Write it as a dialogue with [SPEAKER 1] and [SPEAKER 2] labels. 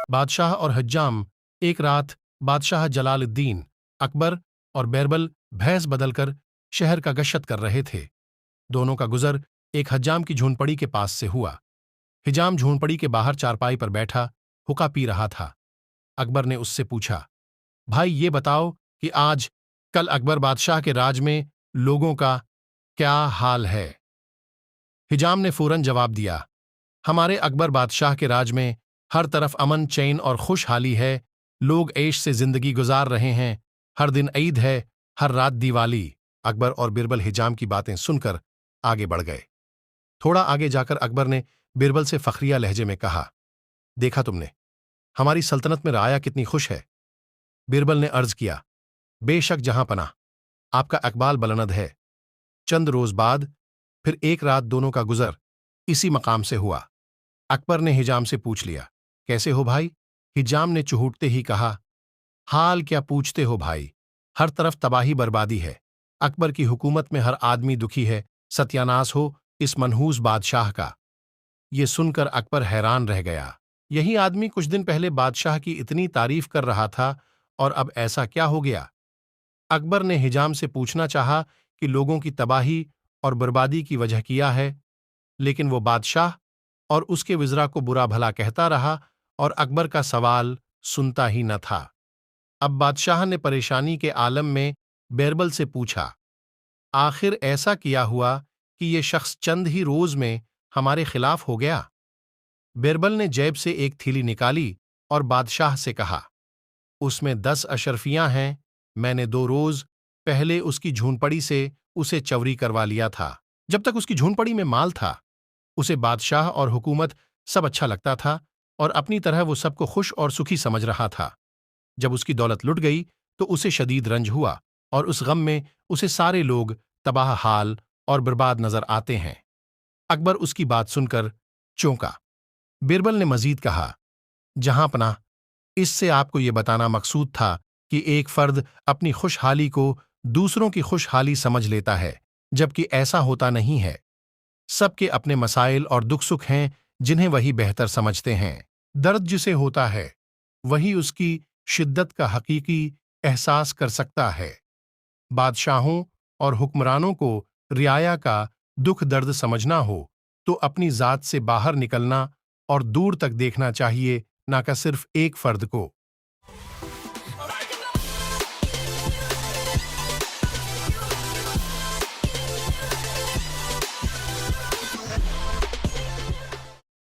[SPEAKER 1] बादशाह और हज्जाम एक रात बादशाह जलालुद्दीन अकबर और बैरबल भैंस बदलकर शहर का गश्त कर रहे थे। दोनों का गुजर एक हज्जाम की झूनपड़ी के पास से हुआ। हिजाम झूनपड़ी के बाहर चारपाई पर बैठा हुक्का पी रहा था। अकबर ने उससे पूछा, भाई ये बताओ कि आज कल अकबर बादशाह के राज में लोगों का क्या हाल है? हिजाम ने फौरन जवाब दिया, हमारे अकबर बादशाह के राज में हर तरफ अमन चैन और खुशहाली है। लोग ऐश से जिंदगी गुजार रहे हैं। हर दिन ईद है, हर रात दिवाली। अकबर और बिरबल हिजाम की बातें सुनकर आगे बढ़ गए। थोड़ा आगे जाकर अकबर ने बिरबल से फखरिया लहजे में कहा, देखा तुमने, हमारी सल्तनत में राया कितनी खुश है। बिरबल ने अर्ज किया, बेशक जहां पनाह, आपका अकबाल बुलंद है। चंद रोज बाद फिर एक रात दोनों का गुजर इसी मकाम से हुआ। अकबर ने हिजाम से पूछ लिया, कैसे हो भाई? हिजाम ने चुहूटते ही कहा, हाल क्या पूछते हो भाई, हर तरफ तबाही बर्बादी है। अकबर की हुकूमत में हर आदमी दुखी है। सत्यानाश हो इस मनहूस बादशाह का। ये सुनकर अकबर हैरान रह गया। यही आदमी कुछ दिन पहले बादशाह की इतनी तारीफ कर रहा था, और अब ऐसा क्या हो गया? अकबर ने हिजाम से पूछना चाहा कि लोगों की तबाही और बर्बादी की वजह क्या है, लेकिन वो बादशाह और उसके विज़रा को बुरा भला कहता रहा और अकबर का सवाल सुनता ही न था। अब बादशाह ने परेशानी के आलम में बैरबल से पूछा, आखिर ऐसा किया हुआ कि ये शख्स चंद ही रोज में हमारे खिलाफ हो गया? बैरबल ने जेब से एक थैली निकाली और बादशाह से कहा, उसमें 10 अशरफियां हैं। मैंने 2 रोज पहले उसकी झूनपड़ी से उसे चवरी करवा लिया था। जब तक उसकी झूनपड़ी में माल था, उसे बादशाह और हुकूमत सब अच्छा लगता था और अपनी तरह वो सबको खुश और सुखी समझ रहा था। जब उसकी दौलत लुट गई तो उसे शदीद रंज हुआ, और उस गम में उसे सारे लोग तबाह हाल और बर्बाद नजर आते हैं। अकबर उसकी बात सुनकर चौंका। बिरबल ने मजीद कहा, जहां पनाह, इससे आपको ये बताना मकसूद था कि एक फर्द अपनी खुशहाली को दूसरों की खुशहाली समझ लेता है, जबकि ऐसा होता नहीं है। सबके अपने मसाइल और दुख सुख हैं जिन्हें वही बेहतर समझते हैं। दर्द जिसे होता है वही उसकी शिद्दत का हकीकी एहसास कर सकता है। बादशाहों और हुक्मरानों को रियाया का दुख दर्द समझना हो तो अपनी जात से बाहर निकलना और दूर तक देखना चाहिए, ना कि सिर्फ एक फर्द को।